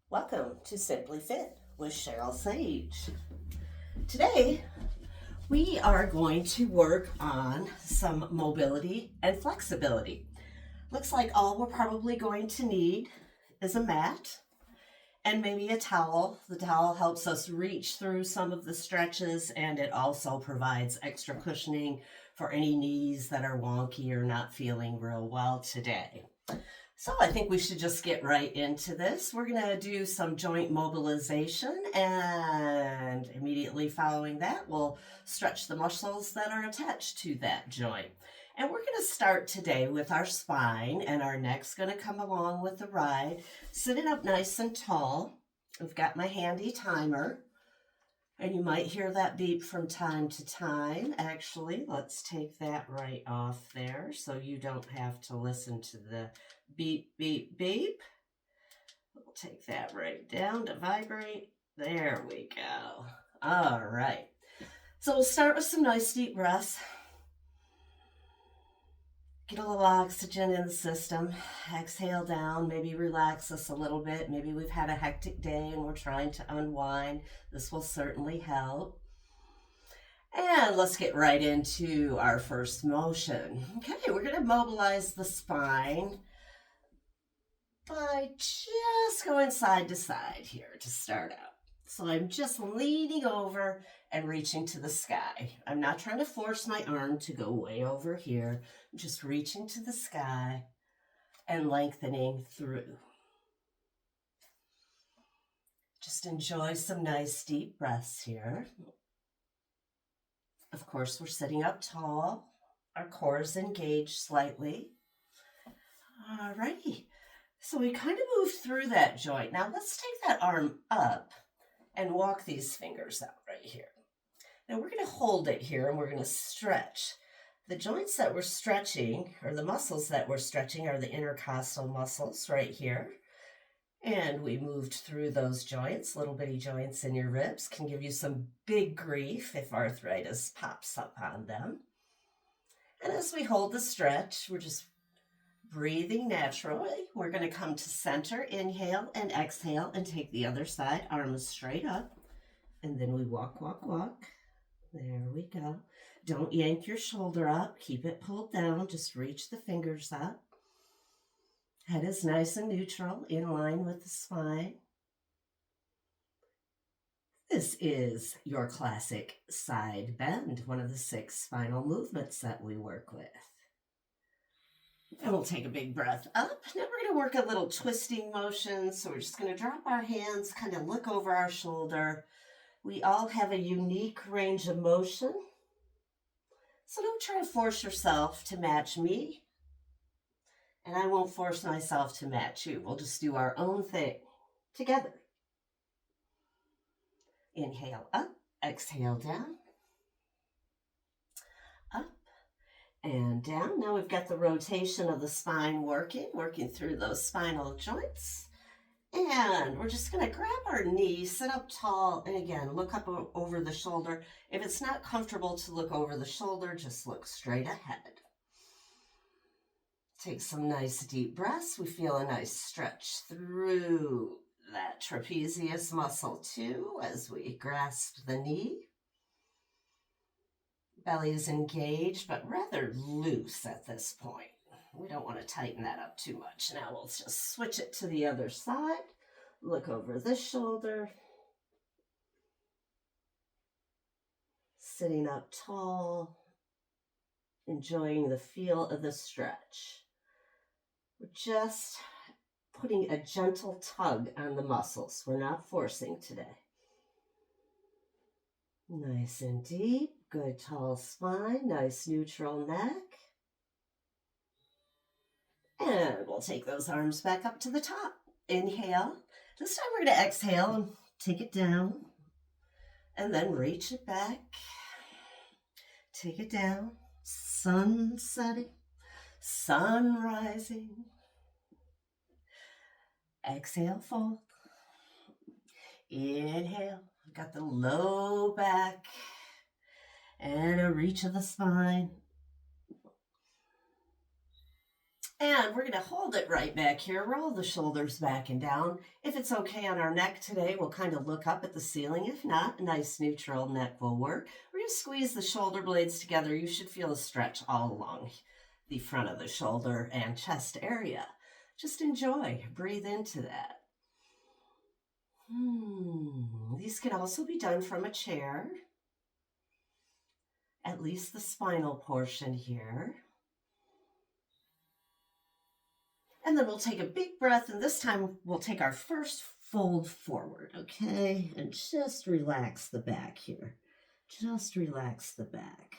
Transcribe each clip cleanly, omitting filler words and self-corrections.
Welcome to Simply Fit with Sheryle Sage. Today, we are going to work on some mobility and flexibility. Looks like all we're probably going to need is a mat and maybe a towel. The towel helps us reach through some of the stretches, and it also provides extra cushioning for any knees that are wonky or not feeling real well today. So I think we should just get right into this. We're going to do some joint mobilization, and immediately following that, we'll stretch the muscles that are attached to that joint. And we're going to start today with our spine, and our neck's going to come along with the ride. Sitting up nice and tall. I've got my handy timer, and you might hear that beep from time to time. Actually, let's take that right off there so you don't have to listen to the beep, beep, beep. We'll take that right down to vibrate. There we go. All right. So we'll start with some nice deep breaths. Get a little oxygen in the system. Exhale down. Maybe relax us a little bit. Maybe we've had a hectic day and we're trying to unwind. This will certainly help. And let's get right into our first motion. Okay, we're going to mobilize the spine by just going side to side here to start out. So I'm just leaning over and reaching to the sky. I'm not trying to force my arm to go way over here. I'm just reaching to the sky and lengthening through. Just enjoy some nice deep breaths here. Of course, we're sitting up tall. Our core is engaged slightly. Alrighty. So we kind of moved through that joint. Now let's take that arm up and walk these fingers out right here. Now we're going to hold it here and we're going to stretch. The joints that we're stretching, or the muscles that we're stretching, are the intercostal muscles right here. And we moved through those joints. Little bitty joints in your ribs can give you some big grief if arthritis pops up on them. And as we hold the stretch, we're just breathing naturally. We're going to come to center, inhale and exhale, and take the other side, arms straight up. And then we walk, walk, walk. There we go. Don't yank your shoulder up. Keep it pulled down. Just reach the fingers up. Head is nice and neutral, in line with the spine. This is your classic side bend, one of the 6 spinal movements that we work with. And we'll take a big breath up. Now we're going to work a little twisting motion. So we're just going to drop our hands, kind of look over our shoulder. We all have a unique range of motion. So don't try to force yourself to match me. And I won't force myself to match you. We'll just do our own thing together. Inhale up, exhale down. Up and down. Now we've got the rotation of the spine working through those spinal joints. And we're just going to grab our knees, sit up tall, and again, look up over the shoulder. If it's not comfortable to look over the shoulder, just look straight ahead. Take some nice deep breaths. We feel a nice stretch through that trapezius muscle too as we grasp the knee. Belly is engaged, but rather loose at this point. We don't want to tighten that up too much. Now we'll just switch it to the other side. Look over this shoulder. Sitting up tall. Enjoying the feel of the stretch. We're just putting a gentle tug on the muscles. We're not forcing today. Nice and deep. Good tall spine. Nice neutral neck. And we'll take those arms back up to the top. Inhale. This time we're going to exhale and take it down. And then reach it back. Take it down. Sun setting. Sun rising. Exhale, fold. Inhale. I've got the low back and a reach of the spine. And we're going to hold it right back here. Roll the shoulders back and down. If it's okay on our neck today, we'll kind of look up at the ceiling. If not, a nice neutral neck will work. We're going to squeeze the shoulder blades together. You should feel a stretch all along the front of the shoulder and chest area. Just enjoy. Breathe into that. These can also be done from a chair. At least the spinal portion here. And then we'll take a big breath, and this time we'll take our first fold forward, okay? And just relax the back here. Just relax the back.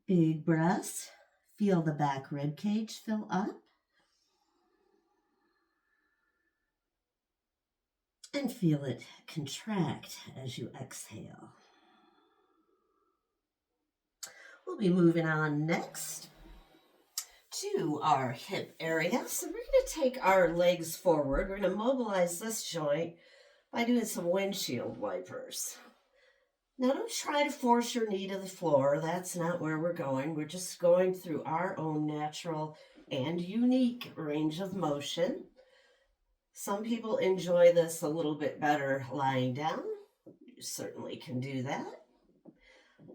Big breaths. Feel the back rib cage fill up. And feel it contract as you exhale. We'll be moving on next to our hip area. So we're going to take our legs forward. We're going to mobilize this joint by doing some windshield wipers. Now don't try to force your knee to the floor. That's not where we're going. We're just going through our own natural and unique range of motion. Some people enjoy this a little bit better lying down. You certainly can do that.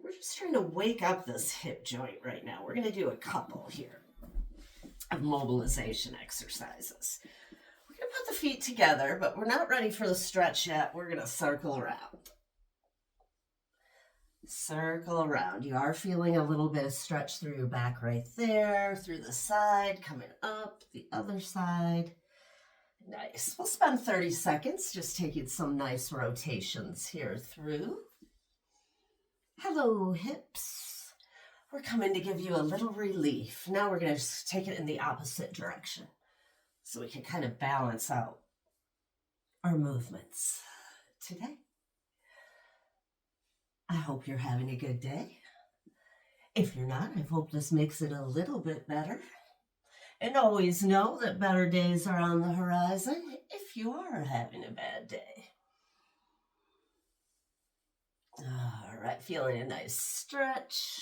We're just trying to wake up this hip joint right now. We're going to do a couple here of mobilization exercises. We're going to put the feet together, but we're not ready for the stretch yet. We're going to circle around. Circle around. You are feeling a little bit of stretch through your back right there, through the side, coming up, the other side. Nice. We'll spend 30 seconds just taking some nice rotations here through. Hello, hips. We're coming to give you a little relief. Now we're going to just take it in the opposite direction so we can kind of balance out our movements today. I hope you're having a good day. If you're not, I hope this makes it a little bit better. And always know that better days are on the horizon if you are having a bad day. All right, feeling a nice stretch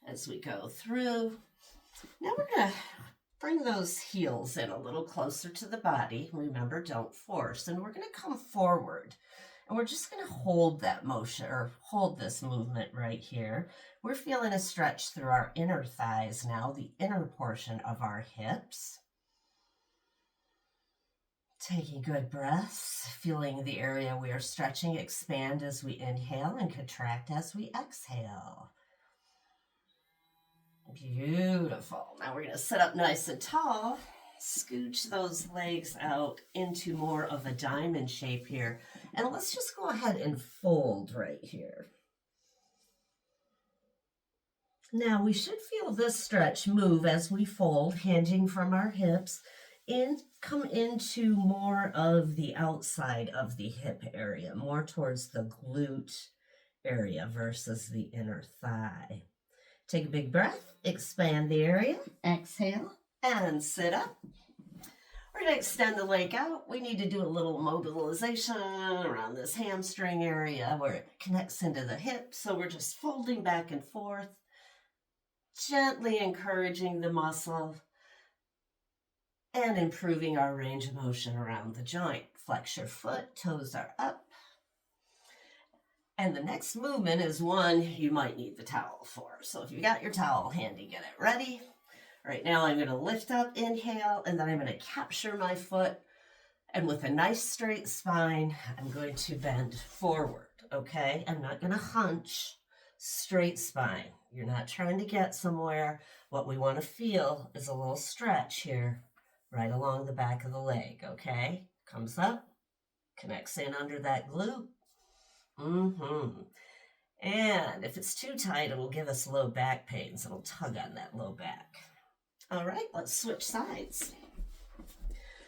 as we go through. Now we're going to bring those heels in a little closer to the body. Remember, don't force. And we're going to come forward. And we're just going to hold that motion, or hold this movement right here. We're feeling a stretch through our inner thighs now, the inner portion of our hips. Taking good breaths, feeling the area we are stretching expand as we inhale and contract as we exhale. Beautiful. Now we're going to sit up nice and tall. Scooch those legs out into more of a diamond shape here. And let's just go ahead and fold right here. Now we should feel this stretch move as we fold, hinging from our hips, come into more of the outside of the hip area, more towards the glute area versus the inner thigh. Take a big breath, expand the area, exhale, and sit up. We're going to extend the leg out. We need to do a little mobilization around this hamstring area where it connects into the hip. So we're just folding back and forth, gently encouraging the muscle and improving our range of motion around the joint. Flex your foot, toes are up. And the next movement is one you might need the towel for. So if you got your towel handy, get it ready. Right now I'm going to lift up, inhale, and then I'm going to capture my foot. And with a nice straight spine, I'm going to bend forward, okay? I'm not going to hunch, straight spine. You're not trying to get somewhere. What we want to feel is a little stretch here, right along the back of the leg, okay? Comes up, connects in under that glute. And if it's too tight, it'll give us low back pains. It'll tug on that low back. All right, let's switch sides.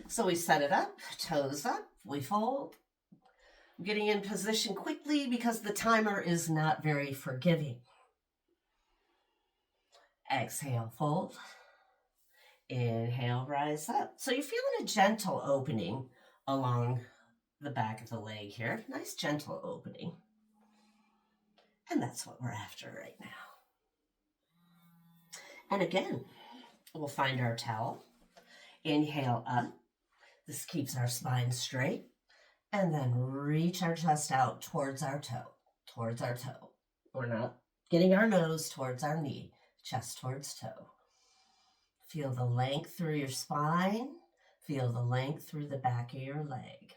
So we set it up, toes up, we fold. I'm getting in position quickly because the timer is not very forgiving. Exhale, fold. Inhale, rise up. So you're feeling a gentle opening along the back of the leg here. Nice gentle opening. And that's what we're after right now. And again, we'll find our towel. Inhale up. This keeps our spine straight. And then reach our chest out towards our toe, towards our toe. We're not getting our nose towards our knee, chest towards toe. Feel the length through your spine. Feel the length through the back of your leg.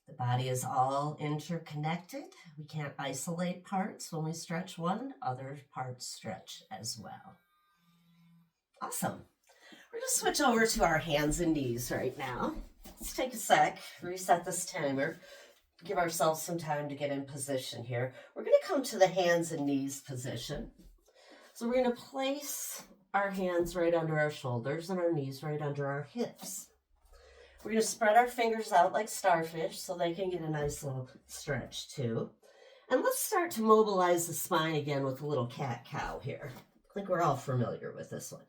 The body is all interconnected. We can't isolate parts. When we stretch one, other parts stretch as well. Awesome. We're going to switch over to our hands and knees right now. Let's take a sec, reset this timer, give ourselves some time to get in position here. We're going to come to the hands and knees position. So we're going to place our hands right under our shoulders and our knees right under our hips. We're going to spread our fingers out like starfish so they can get a nice little stretch too. And let's start to mobilize the spine again with a little cat-cow here. I think we're all familiar with this one.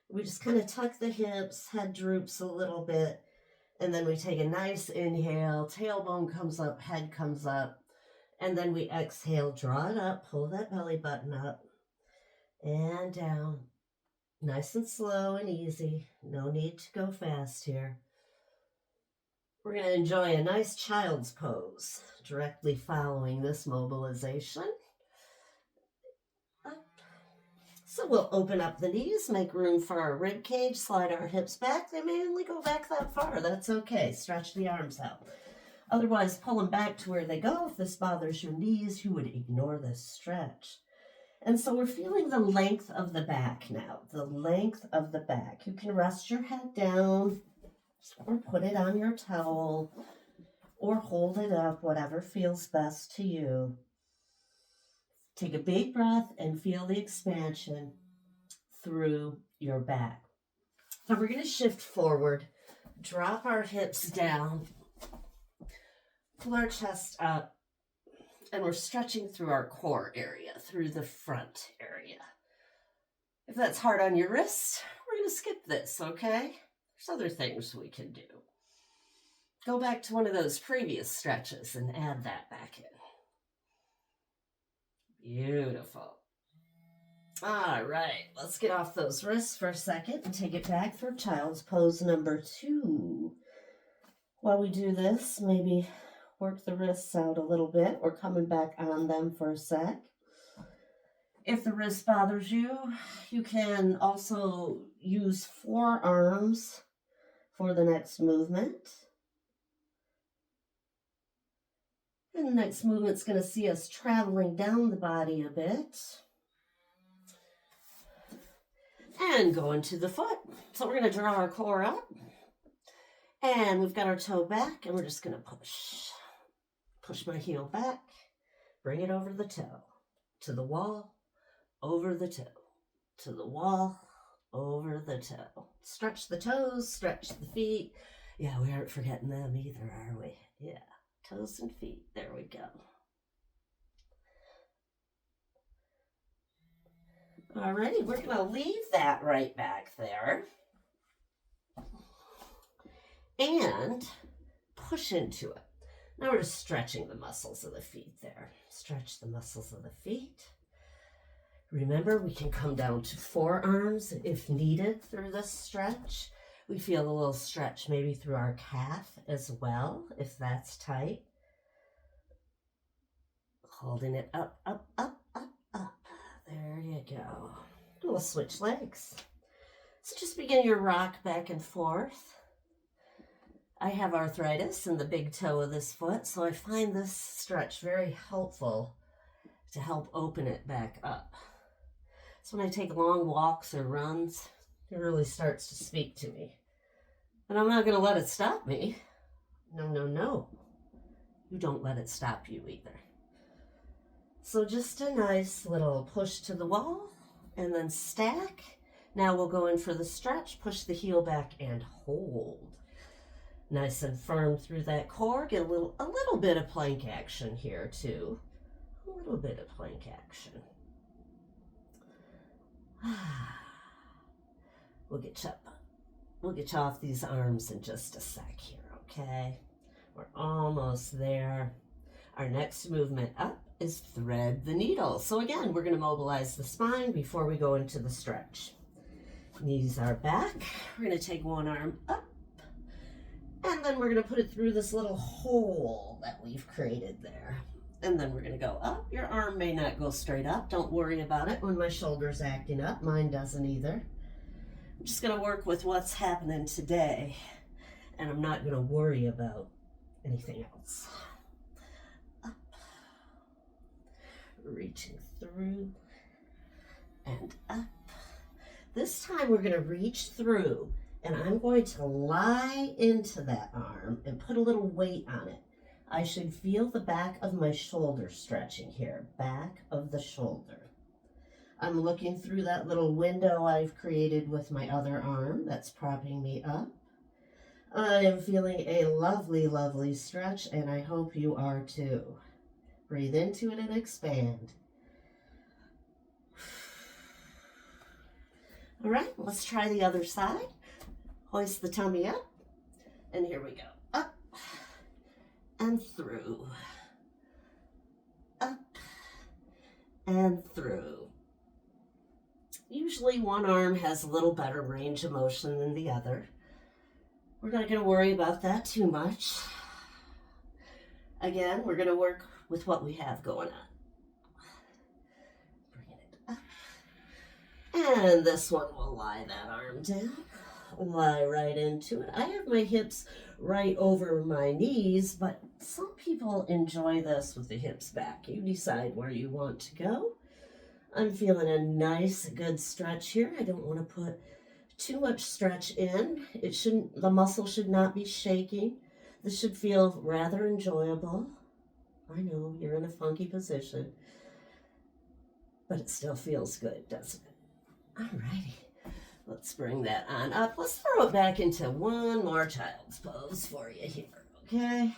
We just kind of tuck the hips, head droops a little bit, and then we take a nice inhale, tailbone comes up, head comes up, and then we exhale, draw it up, pull that belly button up, and down. Nice and slow and easy. No need to go fast here. We're going to enjoy a nice child's pose directly following this mobilization. Up. So we'll open up the knees, make room for our rib cage, slide our hips back. They may only go back that far. That's okay. Stretch the arms out. Otherwise, pull them back to where they go. If this bothers your knees, you would ignore this stretch. And so we're feeling the length of the back now, the length of the back. You can rest your head down or put it on your towel or hold it up, whatever feels best to you. Take a big breath and feel the expansion through your back. Now we're going to shift forward, drop our hips down, pull our chest up, and we're stretching through our core area, through the front area. If that's hard on your wrist, we're going to skip this, okay? There's other things we can do. Go back to one of those previous stretches and add that back in. Beautiful. All right, let's get off those wrists for a second and take it back for child's pose number 2. While we do this, maybe work the wrists out a little bit. We're coming back on them for a sec. If the wrist bothers you, you can also use forearms for the next movement. And the next movement's going to see us traveling down the body a bit. And going to the foot. So we're going to draw our core up. And we've got our toe back, and we're just going to push. Push my heel back. Bring it over the toe. To the wall. Over the toe. To the wall. Over the toe. Stretch the toes. Stretch the feet. Yeah, we aren't forgetting them either, are we? Yeah. Toes and feet. There we go. Alrighty, we're going to leave that right back there. And push into it. Now we're just stretching the muscles of the feet there. Stretch the muscles of the feet. Remember, we can come down to forearms if needed through this stretch. We feel a little stretch maybe through our calf as well, if that's tight. Holding it up, up, up, up, up. There you go. We'll switch legs. So just begin your rock back and forth. I have arthritis in the big toe of this foot, so I find this stretch very helpful to help open it back up. So when I take long walks or runs, it really starts to speak to me. And I'm not going to let it stop me. No, no, no. You don't let it stop you either. So just a nice little push to the wall and then stack. Now we'll go in for the stretch, push the heel back and hold. Nice and firm through that core. Get a little bit of plank action here too. A little bit of plank action. We'll get you off these arms in just a sec here, okay? We're almost there. Our next movement up is thread the needle. So again, we're going to mobilize the spine before we go into the stretch. Knees are back. We're going to take one arm up, and then we're going to put it through this little hole that we've created there. And then we're going to go up. Your arm may not go straight up. Don't worry about it when my shoulder's acting up. Mine doesn't either. I'm just going to work with what's happening today, and I'm not going to worry about anything else. Up, reaching through, and up. This time we're going to reach through, and I'm going to lie into that arm and put a little weight on it. I should feel the back of my shoulder stretching here, back of the shoulder. I'm looking through that little window I've created with my other arm that's propping me up. I am feeling a lovely, lovely stretch, and I hope you are too. Breathe into it and expand. All right, let's try the other side. Hoist the tummy up, and here we go. Up and through. Up and through. Usually one arm has a little better range of motion than the other. We're not going to worry about that too much. Again, we're going to work with what we have going on. Bring it up. And this one will lie that arm down. Lie right into it. I have my hips right over my knees, but some people enjoy this with the hips back. You decide where you want to go. I'm feeling a nice, good stretch here. I don't want to put too much stretch in. The muscle should not be shaking. This should feel rather enjoyable. I know you're in a funky position, but it still feels good, doesn't it? Alrighty, let's bring that on up. Let's throw it back into one more child's pose for you here, okay?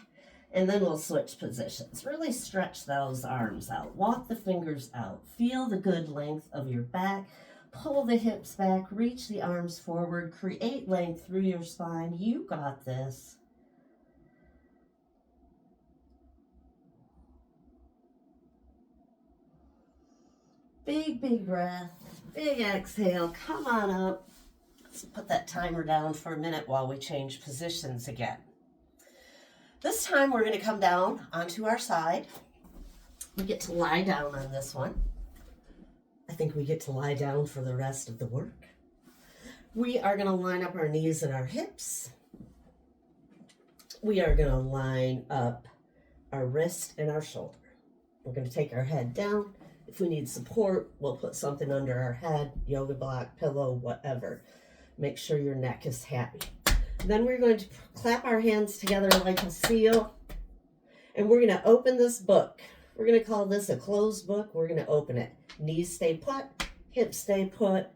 And then we'll switch positions. Really stretch those arms out. Walk the fingers out. Feel the good length of your back. Pull the hips back. Reach the arms forward. Create length through your spine. You got this. Big, big breath. Big exhale. Come on up. Let's put that timer down for a minute while we change positions again. This time we're going to come down onto our side. We get to lie down on this one. I think we get to lie down for the rest of the work. We are going to line up our knees and our hips. We are going to line up our wrist and our shoulder. We're going to take our head down. If we need support, we'll put something under our head, yoga block, pillow, whatever. Make sure your neck is happy. Then we're going to clap our hands together like a seal, and we're going to open this book. We're going to call this a closed book. We're going to open it. Knees stay put, hips stay put.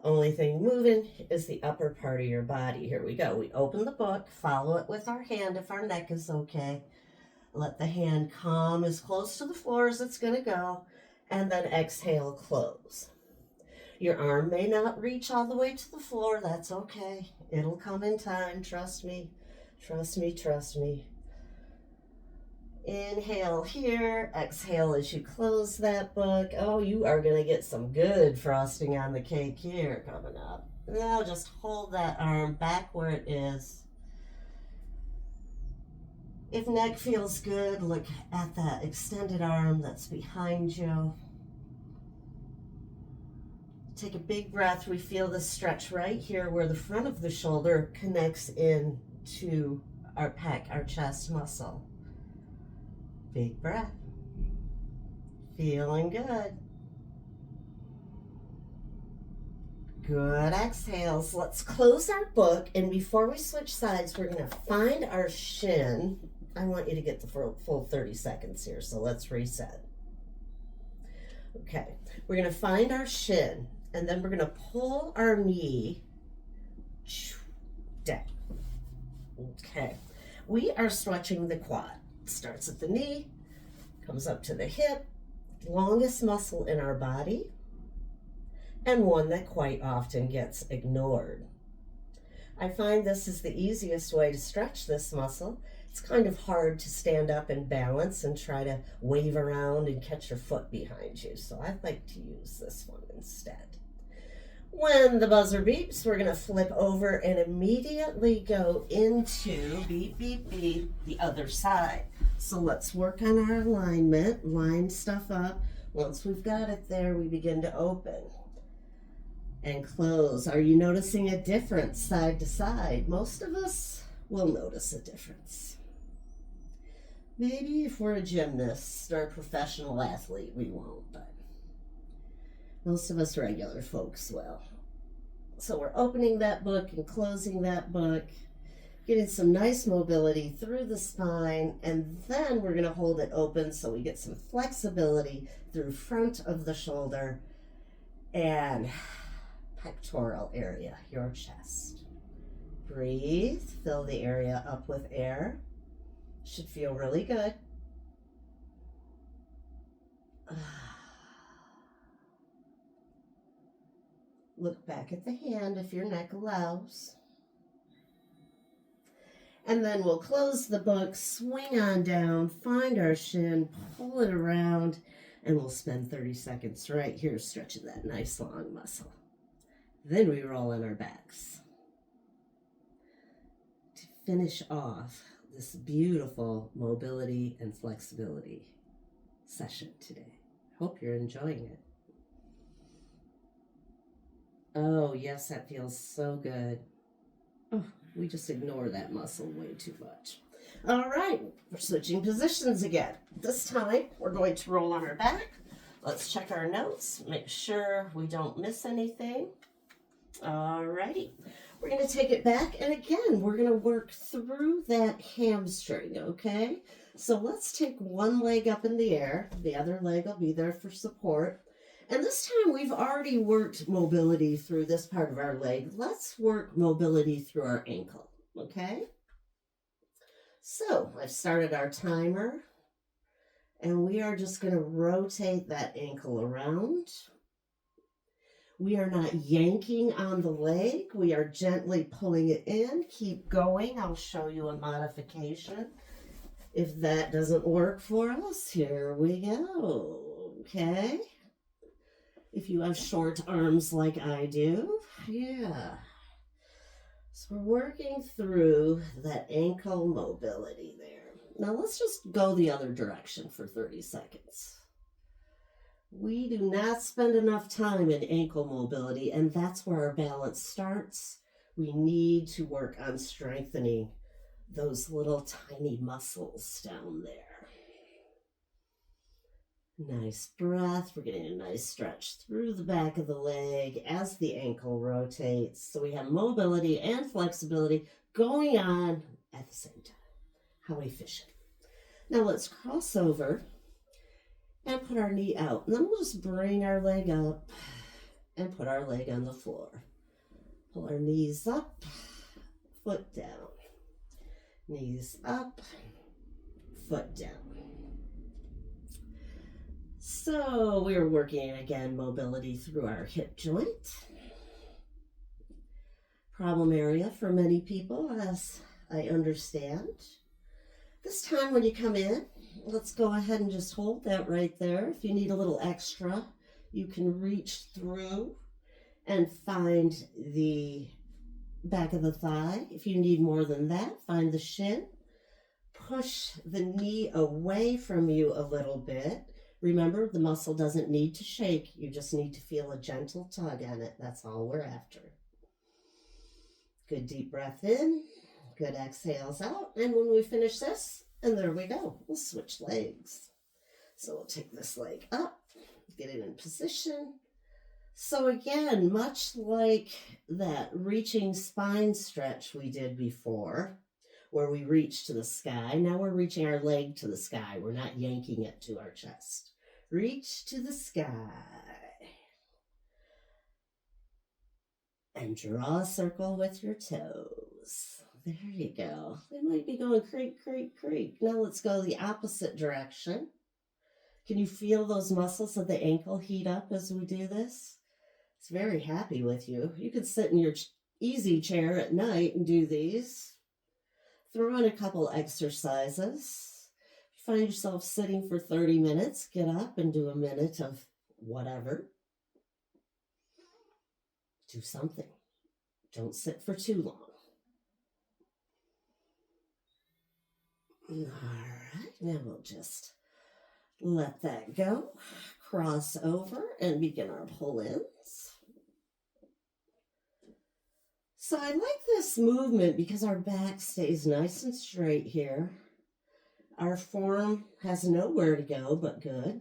Only thing moving is the upper part of your body. Here we go. We open the book, follow it with our hand if our neck is okay. Let the hand come as close to the floor as it's going to go, and then exhale, close. Your arm may not reach all the way to the floor. That's okay. It'll come in time. Trust me. Trust me. Trust me. Inhale here. Exhale as you close that book. Oh, you are going to get some good frosting on the cake here coming up. Now just hold that arm back where it is. If neck feels good, look at that extended arm that's behind you. Take a big breath. We feel the stretch right here where the front of the shoulder connects in to our pec, our chest muscle. Big breath. Feeling good. Good exhales. Let's close our book, and before we switch sides, we're going to find our shin. I want you to get the full 30 seconds here, so let's reset. Okay, we're going to find our shin. And then we're going to pull our knee down. Okay. We are stretching the quad. It starts at the knee, comes up to the hip, longest muscle in our body, and one that quite often gets ignored. I find this is the easiest way to stretch this muscle. It's kind of hard to stand up and balance and try to wave around and catch your foot behind you. So I like to use this one instead. When the buzzer beeps, we're going to flip over and immediately go into beep, beep, beep, the other side. So let's work on our alignment, line stuff up. Once we've got it there, we begin to open and close. Are you noticing a difference side to side? Most of us will notice a difference. Maybe if we're a gymnast or a professional athlete, we won't, but most of us regular folks will. So we're opening that book and closing that book, getting some nice mobility through the spine, and then we're going to hold it open so we get some flexibility through front of the shoulder and pectoral area, your chest. Breathe, fill the area up with air. Should feel really good. Look back at the hand if your neck allows. And then we'll close the book, swing on down, find our shin, pull it around, and we'll spend 30 seconds right here stretching that nice long muscle. Then we roll on our backs to finish off this beautiful mobility and flexibility session today. Hope you're enjoying it. Oh, yes, that feels so good. Oh, we just ignore that muscle way too much. All right, we're switching positions again. This time, we're going to roll on our back. Let's check our notes, make sure we don't miss anything. All righty, we're going to take it back, and again, we're going to work through that hamstring, okay? So let's take one leg up in the air. The other leg will be there for support. And this time we've already worked mobility through this part of our leg. Let's work mobility through our ankle, okay? So I've started our timer, and we are just going to rotate that ankle around. We are not yanking on the leg. We are gently pulling it in. Keep going. I'll show you a modification. If that doesn't work for us, here we go, okay? If you have short arms like I do, yeah. So we're working through that ankle mobility there. Now let's just go the other direction for 30 seconds. We do not spend enough time in ankle mobility, and that's where our balance starts. We need to work on strengthening those little tiny muscles down there. Nice breath. We're getting a nice stretch through the back of the leg as the ankle rotates. So we have mobility and flexibility going on at the same time. How efficient. Now let's cross over and put our knee out. And then we'll just bring our leg up and put our leg on the floor. Pull our knees up, foot down. Knees up, foot down. So we're working again mobility through our hip joint. Problem area for many people, as I understand. This time when you come in, let's go ahead and just hold that right there. If you need a little extra, you can reach through and find the back of the thigh. If you need more than that, find the shin. Push the knee away from you a little bit. Remember, the muscle doesn't need to shake. You just need to feel a gentle tug on it. That's all we're after. Good deep breath in. Good exhales out. And when we finish this, and there we go, we'll switch legs. So we'll take this leg up, get it in position. So again, much like that reaching spine stretch we did before, where we reach to the sky, now we're reaching our leg to the sky. We're not yanking it to our chest. Reach to the sky. And draw a circle with your toes. There you go. They might be going creak, creak, creak. Now let's go the opposite direction. Can you feel those muscles of the ankle heat up as we do this? It's very happy with you. You could sit in your easy chair at night and do these. Throw in a couple exercises. If you find yourself sitting for 30 minutes, get up and do a minute of whatever. Do something. Don't sit for too long. All right, now we'll just let that go. Cross over and begin our pull-ins. So I like this movement because our back stays nice and straight here. Our form has nowhere to go but good.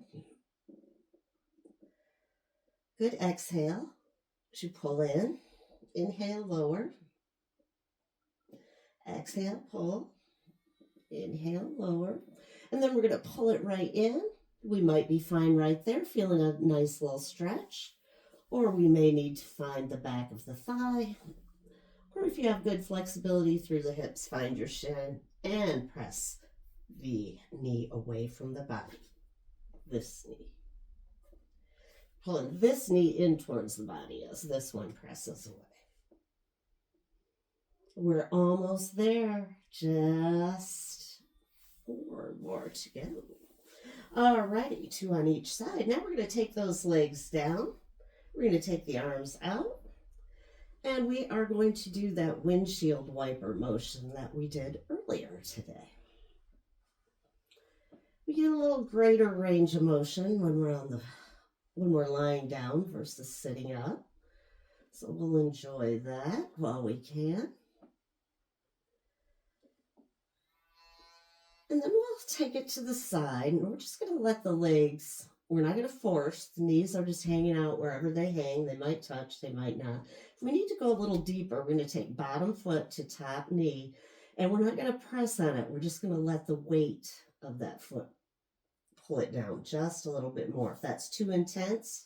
Good exhale as you pull in. Inhale, lower. Exhale, pull. Inhale, lower. And then we're going to pull it right in. We might be fine right there, feeling a nice little stretch. Or we may need to find the back of the thigh. Or if you have good flexibility through the hips, find your shin and press the knee away from the body. This knee. Pulling this knee in towards the body as this one presses away. We're almost there. Just 4 more to go. Alrighty, 2 on each side. Now we're going to take those legs down. We're going to take the arms out. And we are going to do that windshield wiper motion that we did earlier today. We get a little greater range of motion when we're lying down versus sitting up. So we'll enjoy that while we can. And then we'll take it to the side, and we're just going to let the legs, we're not going to force. The knees are just hanging out wherever they hang. They might touch, they might not. If we need to go a little deeper, we're going to take bottom foot to top knee, and we're not going to press on it. We're just going to let the weight of that foot pull it down just a little bit more. If that's too intense,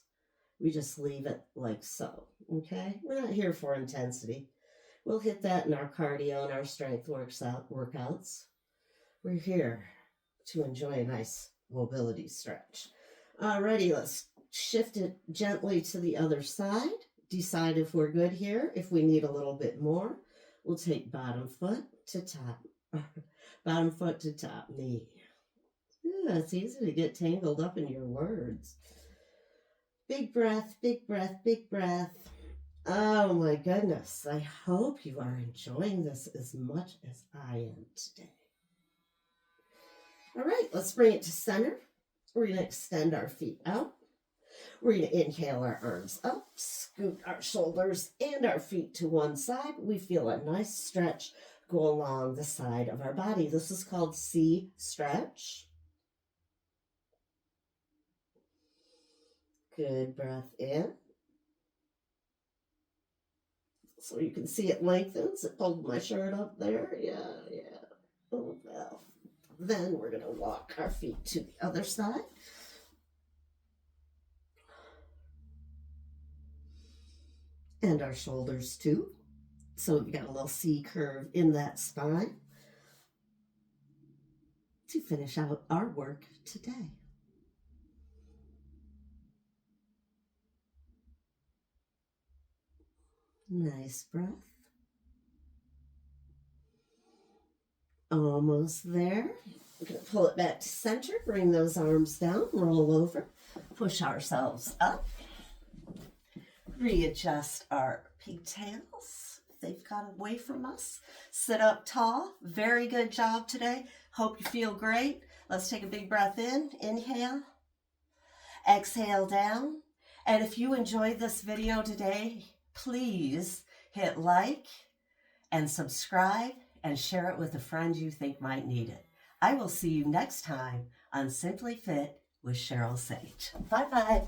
we just leave it like so, okay? We're not here for intensity. We'll hit that in our cardio and our strength workouts. We're here to enjoy a nice mobility stretch. Alrighty, let's shift it gently to the other side. Decide if we're good here. If we need a little bit more, we'll take bottom foot to top knee. Yeah, it's easy to get tangled up in your words. Big breath, big breath, big breath. Oh my goodness. I hope you are enjoying this as much as I am today. All right, let's bring it to center. We're going to extend our feet out. We're going to inhale our arms up, scoot our shoulders and our feet to one side. We feel a nice stretch go along the side of our body. This is called C stretch. Good breath in. So you can see it lengthens. It pulled my shirt up there. Yeah. Oh, well. Then we're going to walk our feet to the other side. And our shoulders too. So we've got a little C curve in that spine to finish out our work today. Nice breath. Almost there. We're going to pull it back to center, bring those arms down, roll over, push ourselves up, readjust our pigtails if they've got away from us. Sit up tall. Very good job today. Hope you feel great. Let's take a big breath in. Inhale. Exhale down. And if you enjoyed this video today, please hit like and subscribe and share it with a friend you think might need it. I will see you next time on Simply Fit with Sheryle Sage. Bye-bye.